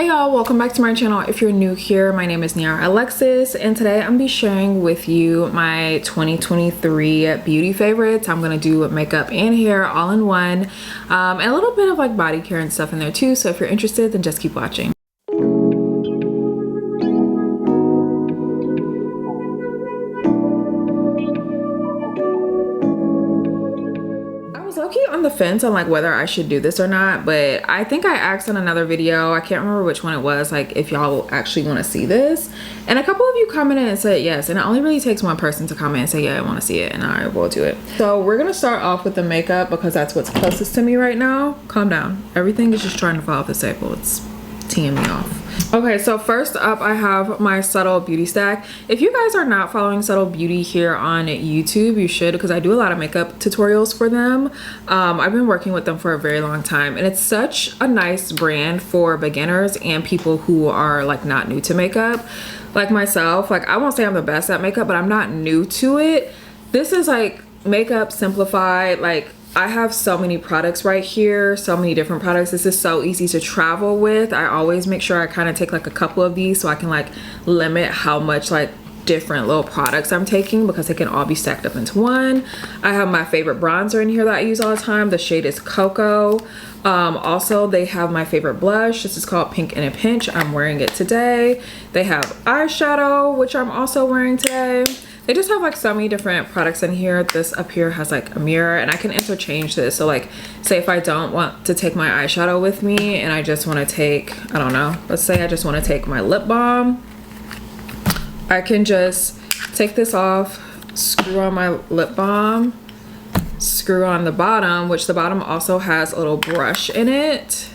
Hey y'all, welcome back to my channel. If you're new here, my name is Niara Alexis, and today I'm gonna be sharing with you my 2023 beauty favorites. I'm gonna do makeup and hair all in one, and a little bit of like body care and stuff in there too. So if you're interested, then just keep watching. On the fence on like whether I should do this or not, but I think I asked in another video, I can't remember which one it was, like if y'all actually want to see this, and a couple of you commented and said yes, and it only really takes one person to comment and say yeah, I want to see it, and I will do it. So we're gonna start off with the makeup because that's what's closest to me right now. Calm down, everything is just trying to fall off the table. It's teeing me off. Okay, so first up I have my Subtle Beauty stack. If you guys are not following Subtle Beauty here on YouTube, you should, because I do a lot of makeup tutorials for them. I've been working with them for a very long time, and it's such a nice brand for beginners and people who are like not new to makeup like myself. Like I won't say I'm the best at makeup, but I'm not new to it. This is like makeup simplified. Like I have so many products right here, so many different products. This is so easy to travel with. I always make sure I kind of take like a couple of these so I can like limit how much like different little products I'm taking, because they can all be stacked up into one. I have my favorite bronzer in here that I use all the time. The shade is Cocoa. Also they have my favorite blush. This is called Pink in a Pinch. I'm wearing it today. They have eyeshadow, which I'm also wearing today. They just have like so many different products in here. This up here has like a mirror, and I can interchange this. So like say if I don't want to take my eyeshadow with me and I just want to take, I don't know, let's say I just want to take my lip balm, I can just take this off, screw on my lip balm, screw on the bottom, which the bottom also has a little brush in it,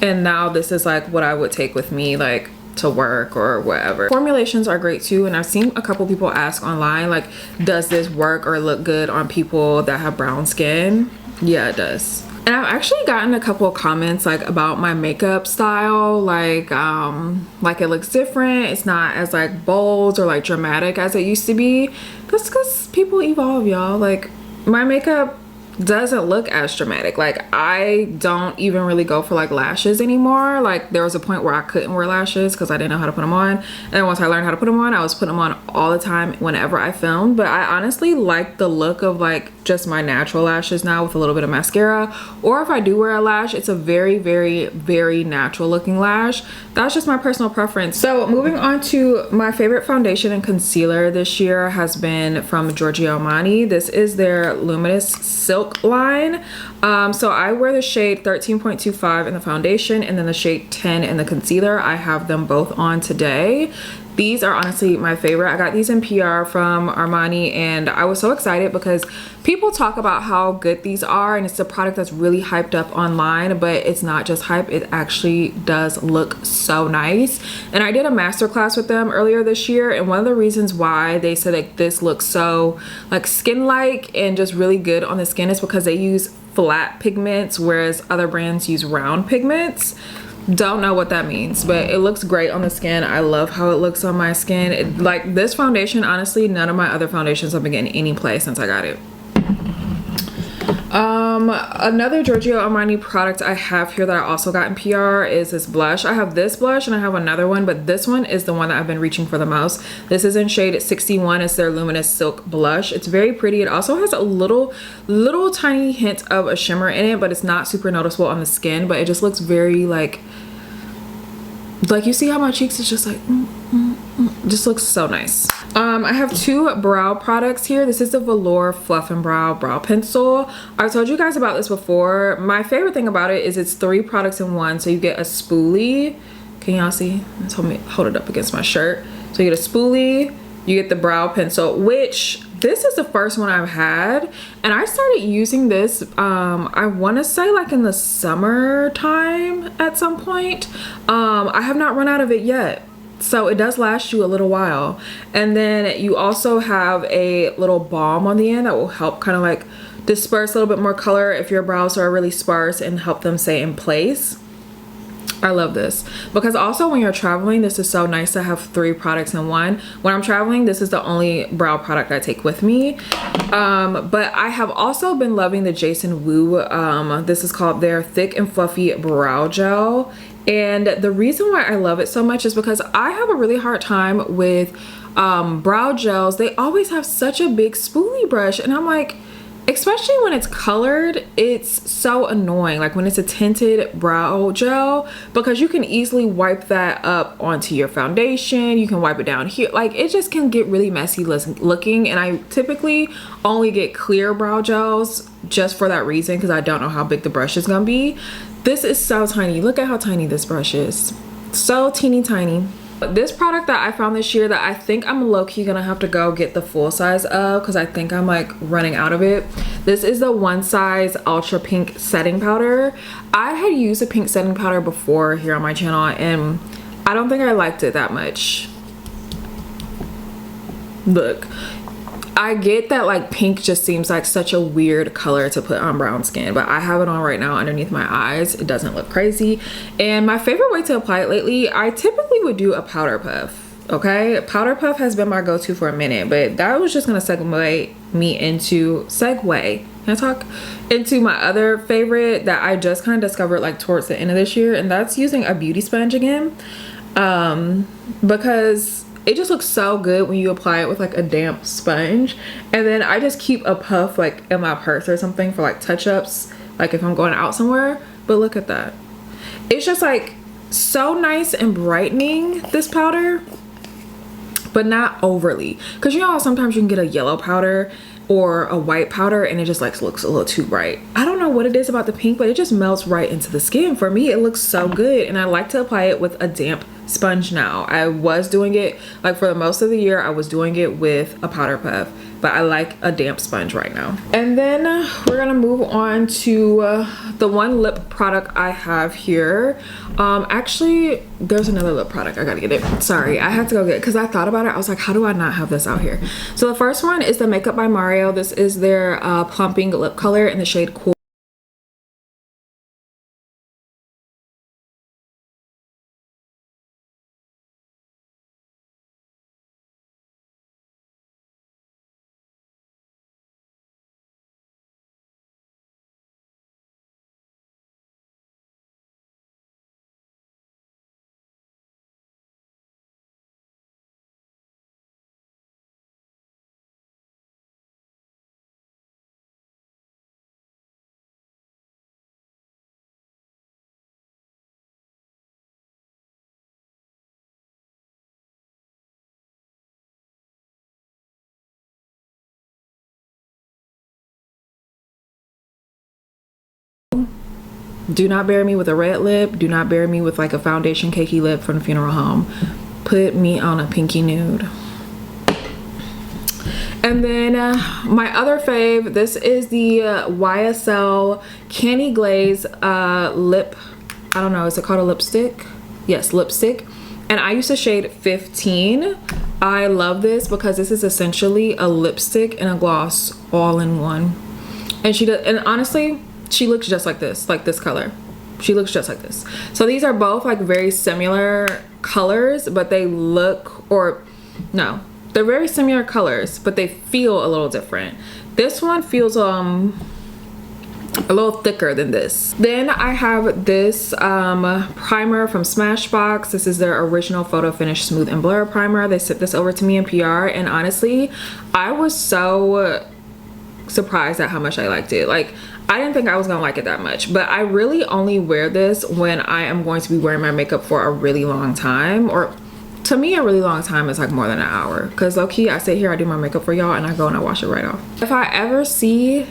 and now this is like what I would take with me like to work or whatever. Formulations are great too, and I've seen a couple people ask online like, does this work or look good on people that have brown skin? Yeah, it does. And I've actually gotten a couple of comments like about my makeup style, like it looks different, it's not as like bold or like dramatic as it used to be. That's because people evolve, y'all. Like my makeup doesn't look as dramatic. Like I don't even really go for like lashes anymore. Like there was a point where I couldn't wear lashes because I didn't know how to put them on, and then once I learned how to put them on, I was putting them on all the time whenever I filmed. But I honestly like the look of like just my natural lashes now with a little bit of mascara, or if I do wear a lash, it's a very very natural looking lash. That's just my personal preference. So moving on to my favorite foundation and concealer this year has been from Giorgio Armani. This is their Luminous Silk line. So I wear the shade 13.25 in the foundation and then the shade 10 in the concealer. I have them both on today. These are honestly my favorite. I got these in PR from Armani, and I was so excited because people talk about how good these are, and it's a product that's really hyped up online, but it's not just hype, it actually does look so nice. And I did a masterclass with them earlier this year, and one of the reasons why they said like this looks so like skin-like and just really good on the skin is because they use flat pigments, whereas other brands use round pigments. Don't know what that means, but it looks great on the skin. I love how it looks on my skin. Like this foundation, honestly, none of my other foundations have been getting any play since I got it. Another Giorgio Armani product I have here that I also got in PR is this blush. I have this blush and I have another one, but this one is the one that I've been reaching for the most. This is in shade 61. It's their Luminous Silk blush. It's very pretty. It also has a little tiny hint of a shimmer in it, but it's not super noticeable on the skin, but it just looks very like you see how my cheeks is just like just looks so nice. I have two brow products here. This is the Velour Fluff and Brow Pencil. I've told you guys about this before. My favorite thing about it is it's 3 products in one. So you get a spoolie. Can y'all see? Let me hold it up against my shirt. So you get a spoolie, you get the brow pencil, which this is the first one I've had, and I started using this I want to say like in the summertime at some point. I have not run out of it yet, so it does last you a little while. And then you also have a little balm on the end that will help kind of like disperse a little bit more color if your brows are really sparse and help them stay in place. I love this because also when you're traveling, this is so nice to have 3 products in one. When I'm traveling, this is the only brow product I take with me. But I have also been loving the Jason Wu. This is called their Thick and Fluffy Brow Gel. And the reason why I love it so much is because I have a really hard time with brow gels. They always have such a big spoolie brush, and I'm like, especially when it's colored, it's so annoying. Like when it's a tinted brow gel, because you can easily wipe that up onto your foundation. You can wipe it down here. Like it just can get really messy looking. And I typically only get clear brow gels just for that reason, because I don't know how big the brush is gonna be. This is so tiny. Look at how tiny this brush is. So teeny tiny. This product that I found this year that I think I'm low-key gonna have to go get the full size of, because I think I'm like running out of it. This is the One Size Ultra Pink Setting Powder. I had used a pink setting powder before here on my channel, and I don't think I liked it that much. Look, I get that like pink just seems like such a weird color to put on brown skin, but I have it on right now underneath my eyes. It doesn't look crazy. And my favorite way to apply it lately, I typically would do a powder puff. Okay, powder puff has been my go-to for a minute, but that was just gonna segue me into into my other favorite that I just kind of discovered like towards the end of this year, and that's using a beauty sponge again, because it just looks so good when you apply it with like a damp sponge. And then I just keep a puff like in my purse or something for like touch-ups, like if I'm going out somewhere. But look at that, it's just like so nice and brightening, this powder, but not overly, because you know how sometimes you can get a yellow powder or a white powder and it just like looks a little too bright. I don't know what it is about the pink, but it just melts right into the skin. For me, it looks so good, and I like to apply it with a damp sponge now. I was doing it like for the most of the year, I was doing it with a powder puff, but I like a damp sponge right now. And then we're gonna move on to the one lip product I have here. Actually, there's another lip product. I gotta get it. Sorry, I had to go get it because I thought about it. I was like, how do I not have this out here? So the first one is the Makeup by Mario. This is their plumping lip color in the shade Cool. Do not bury me with a red lip. Do not bury me with like a foundation cakey lip from the funeral home. Put me on a pinky nude. And then my other fave, this is the YSL Candy Glaze lip. I don't know, is it called a lipstick? Yes, lipstick. And I use the shade 15. I love this because this is essentially a lipstick and a gloss all in one. And she does, and honestly, she looks just like this color. She looks just like this. So these are both like very similar colors, but they look, or no, they're very similar colors, but they feel a little different. This one feels a little thicker than this. Then I have this primer from Smashbox. This is their original Photo Finish Smooth and Blur primer. They sent this over to me in PR, and honestly, I was so surprised at how much I liked it. Like, I didn't think I was gonna like it that much, but I really only wear this when I am going to be wearing my makeup for a really long time, or to me a really long time is like more than an hour, because low-key I sit here, I do my makeup for y'all, and I go and I wash it right off. If I ever see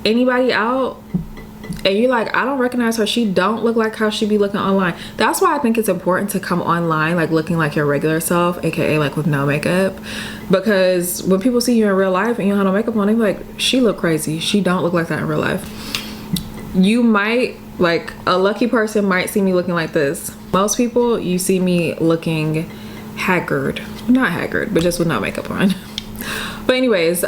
anybody out and you're like, I don't recognize her, she don't look like how she be looking online, that's why I think it's important to come online like looking like your regular self, aka like with no makeup. Because when people see you in real life and you don't have no makeup on, they're like, she look crazy, she don't look like that in real life. You might, like, a lucky person might see me looking like this. Most people, you see me looking haggard, not haggard, but just with no makeup on. But anyways,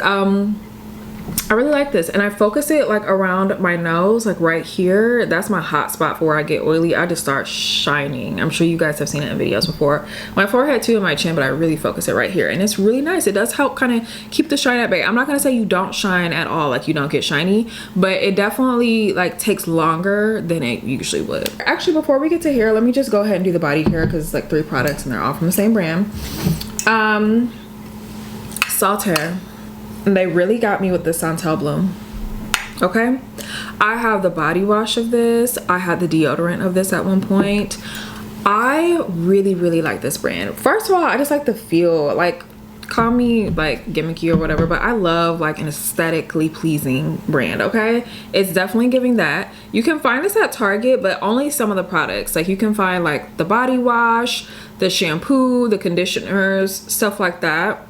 I really like this, and I focus it like around my nose, like right here. That's my hot spot for where I get oily. I just start shining. I'm sure you guys have seen it in videos before. My forehead too, and my chin, but I really focus it right here, and it's really nice. It does help kind of keep the shine at bay. I'm not gonna say you don't shine at all, like you don't get shiny, but it definitely like takes longer than it usually would. Actually, before we get to hair, let me just go ahead and do the body hair because it's like 3 products and they're all from the same brand. Saltaire. And they really got me with the Santal Bloom. Okay, I have the body wash of this. I had the deodorant of this at one point. I really like this brand. First of all, I just like the feel. Like, call me like gimmicky or whatever, but I love like an aesthetically pleasing brand. Okay, it's definitely giving that. You can find this at Target, but only some of the products. Like, you can find like the body wash, the shampoo, the conditioners, stuff like that.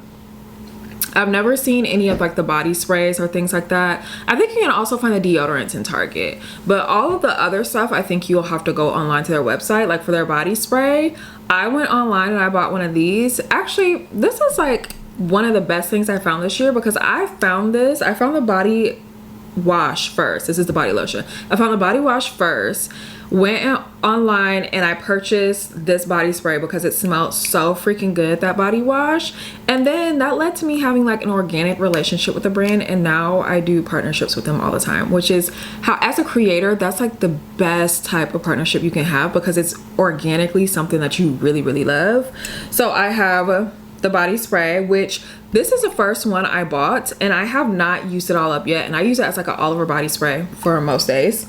I've never seen any of like the body sprays or things like that. I think you can also find the deodorants in Target, but all of the other stuff, I think you'll have to go online to their website. Like for their body spray, I went online and I bought one of these. Actually, this is like one of the best things I found this year, because I found the body wash first. This is the body lotion. I found the body wash first, went online, and I purchased this body spray because it smelled so freaking good, that body wash. And then that led to me having like an organic relationship with the brand, and now I do partnerships with them all the time, which is how, as a creator, that's like the best type of partnership you can have, because it's organically something that you really love. So I have the body spray, which this is the first one I bought, and I have not used it all up yet, and I use it as like an all over body spray for most days.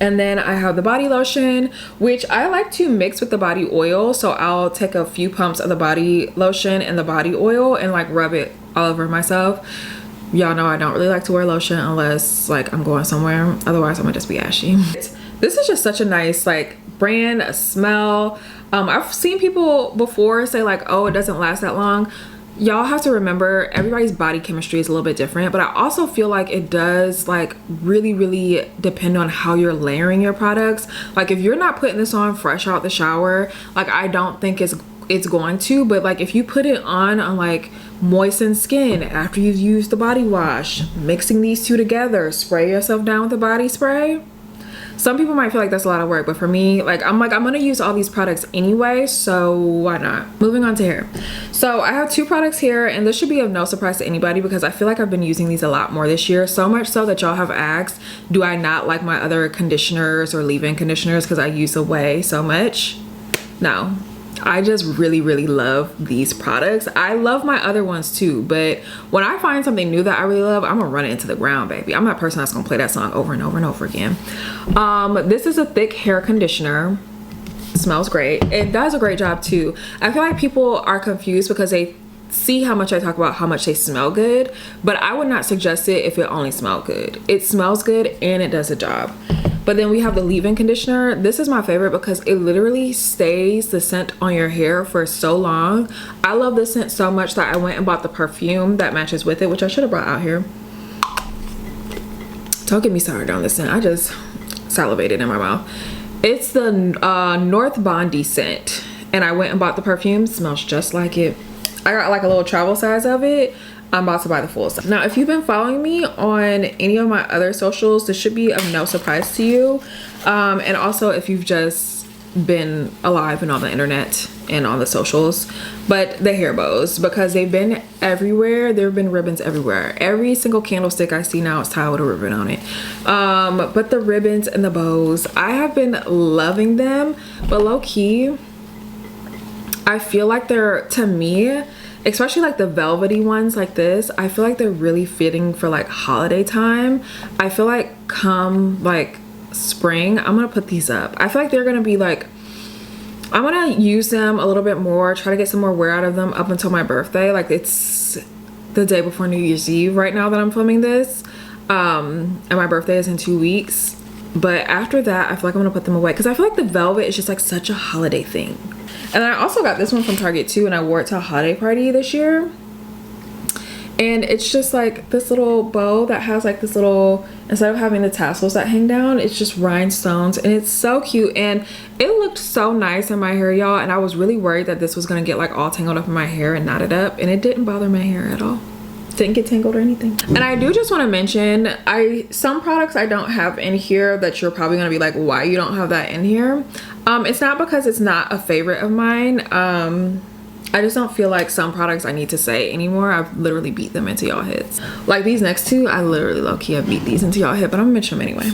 And then I have the body lotion, which I like to mix with the body oil. So I'll take a few pumps of the body lotion and the body oil and like rub it all over myself. Y'all know I don't really like to wear lotion unless like I'm going somewhere, otherwise I'm gonna just be ashy. This is just such a nice like brand, a smell. I've seen people before say like, oh, it doesn't last that long. Y'all have to remember, everybody's body chemistry is a little bit different, but I also feel like it does like really depend on how you're layering your products. Like if you're not putting this on fresh out the shower, like I don't think it's going to, but like if you put it on like moistened skin after you've used the body wash, mixing these two together, spray yourself down with the body spray. Some people might feel like that's a lot of work, but for me, like I'm gonna use all these products anyway, so why not? Moving on to hair. So I have 2 products here, and this should be of no surprise to anybody because I feel like I've been using these a lot more this year, so much so that y'all have asked, do I not like my other conditioners or leave-in conditioners because I use away so much? No. I just really love these products. I love my other ones too, but when I find something new that I really love, I'm gonna run it into the ground, baby. I'm that person that's gonna play that song over and over again. This is a thick hair conditioner. It smells great. It does a great job too. I feel like people are confused because they see how much I talk about how much they smell good, but I would not suggest it if it only smelled good. It smells good and it does a job. But then we have the leave-in conditioner. This is my favorite because it literally stays the scent on your hair for so long. I love this scent so much that I went and bought the perfume that matches with it, which I should have brought out here. Don't get me started on this scent. I just salivated in my mouth. It's the North Bondi scent, and I went and bought the perfume. It smells just like it. I got like a little travel size of it. I'm about to buy the full size. Now, if you've been following me on any of my other socials, this should be of no surprise to you. And also if you've just been alive and on the internet and on the socials, but the hair bows, because they've been everywhere. There have been ribbons everywhere. Every single candlestick I see now is tied with a ribbon on it. But the ribbons and the bows, I have been loving them, but low key, I feel like they're, to me, especially like the velvety ones like this, I feel like they're really fitting for like holiday time. I feel like come like spring, I'm gonna put these up. I feel like they're gonna be like, I'm gonna use them a little bit more, try to get some more wear out of them up until my birthday. Like it's the day before New Year's Eve right now that I'm filming this, and my birthday is in 2 weeks. But after that, I feel like I'm gonna put them away because I feel like the velvet is just like such a holiday thing. And then I also got this one from Target too, and I wore it to a holiday party this year. And it's just like this little bow that has like this little, instead of having the tassels that hang down, it's just rhinestones, and it's so cute. And it looked so nice in my hair, y'all. And I was really worried that this was gonna get like all tangled up in my hair and knotted up, and it didn't bother my hair at all. Didn't get tangled or anything. And I do just want to mention, some products I don't have in here that you're probably gonna be like, why you don't have that in here? It's not because it's not a favorite of mine. I just don't feel like some products I need to say anymore. I've literally beat them into y'all heads. Like these next two, I literally low-key have beat these into y'all head, but I'm gonna mention them anyway.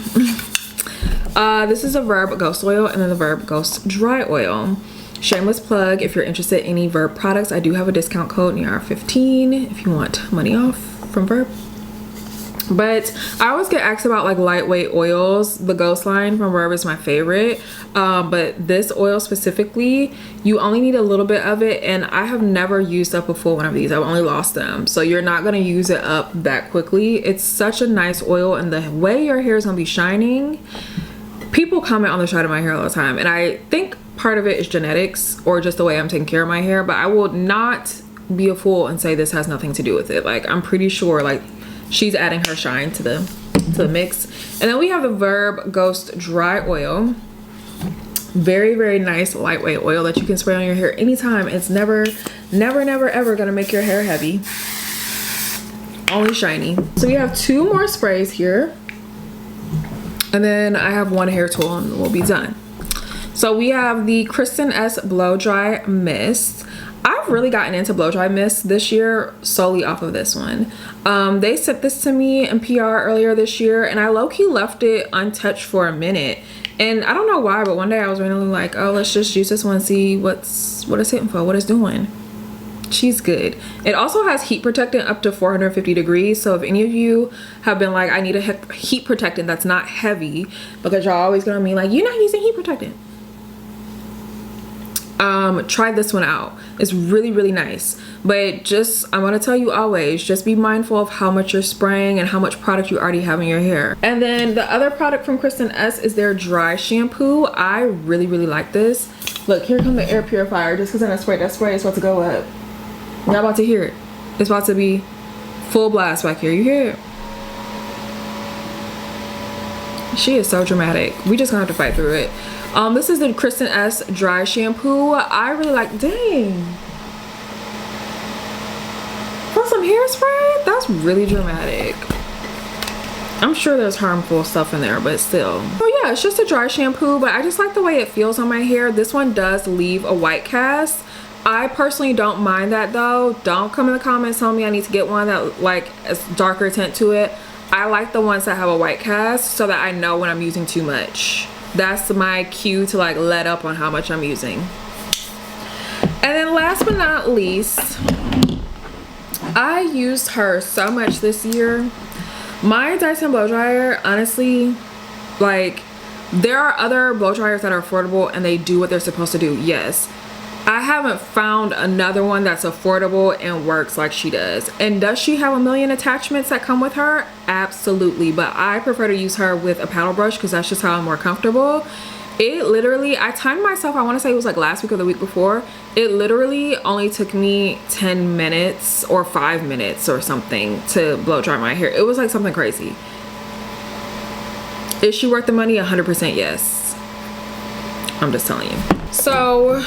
This is a Verb Ghost Oil and then the Verb Ghost Dry Oil. Shameless plug, if you're interested in any Verb products, I do have a discount code niara15 if you want money off from Verb. But I always get asked about like lightweight oils. The Ghost line from Verb is my favorite, but this oil specifically, you only need a little bit of it, and I have never used up a full one of these. I've only lost them, so you're not going to use it up that quickly. It's such a nice oil, and the way your hair is going to be shining, people comment on the shine of my hair all the time, and I think part of it is genetics or just the way I'm taking care of my hair, but I will not be a fool and say this has nothing to do with it. Like, I'm pretty sure like she's adding her shine to the mix. And then we have the Verb Ghost Dry Oil. Very, very nice lightweight oil that you can spray on your hair anytime. It's never ever gonna make your hair heavy, only shiny. So we have two more sprays here, and then I have one hair tool and we'll be done. So we have the Kristen S Blow Dry Mist. I've really gotten into blow dry mist this year solely off of this one. They sent this to me in PR earlier this year, and I low-key left it untouched for a minute. And I don't know why, but one day I was randomly like, oh, let's just use this one and see what it's hitting for, what it's doing. She's good. It also has heat protectant up to 450 degrees. So if any of you have been like, I need a heat protectant that's not heavy, because y'all always gonna be like, you're not using heat protectant. Try this one out. It's really, really nice. But just, I want to tell you always, just be mindful of how much you're spraying and how much product you already have in your hair. And then the other product from Kristen S is their dry shampoo. I really, really like this. Look, here comes the air purifier. Just because that spray is about to go up. You're not about to hear it. It's about to be full blast back here. You hear it? She is so dramatic. We just gonna have to fight through it. This is the Kristen S dry shampoo. I really like, dang. For some hairspray? That's really dramatic. I'm sure there's harmful stuff in there, but still. Oh yeah, it's just a dry shampoo, but I just like the way it feels on my hair. This one does leave a white cast. I personally don't mind that though. Don't come in the comments telling me I need to get one that like a darker tint to it. I like the ones that have a white cast so that I know when I'm using too much. That's my cue to like let up on how much I'm using. And then last but not least, I used her so much this year. My Dyson blow dryer, honestly, like, there are other blow dryers that are affordable and they do what they're supposed to do, yes. I haven't found another one that's affordable and works like she does. And does she have a million attachments that come with her? Absolutely, but I prefer to use her with a paddle brush because that's just how I'm more comfortable. It literally, I timed myself, I want to say it was like last week or the week before. It literally only took me 10 minutes or 5 minutes or something to blow dry my hair. It was like something crazy. Is she worth the money? 100% yes. I'm just telling you. So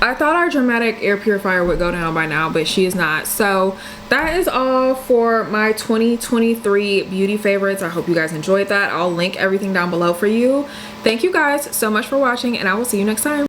I thought our dramatic air purifier would go down by now, but she is not. So that is all for my 2023 beauty favorites. I hope you guys enjoyed that. I'll link everything down below for you. Thank you guys so much for watching, and I will see you next time.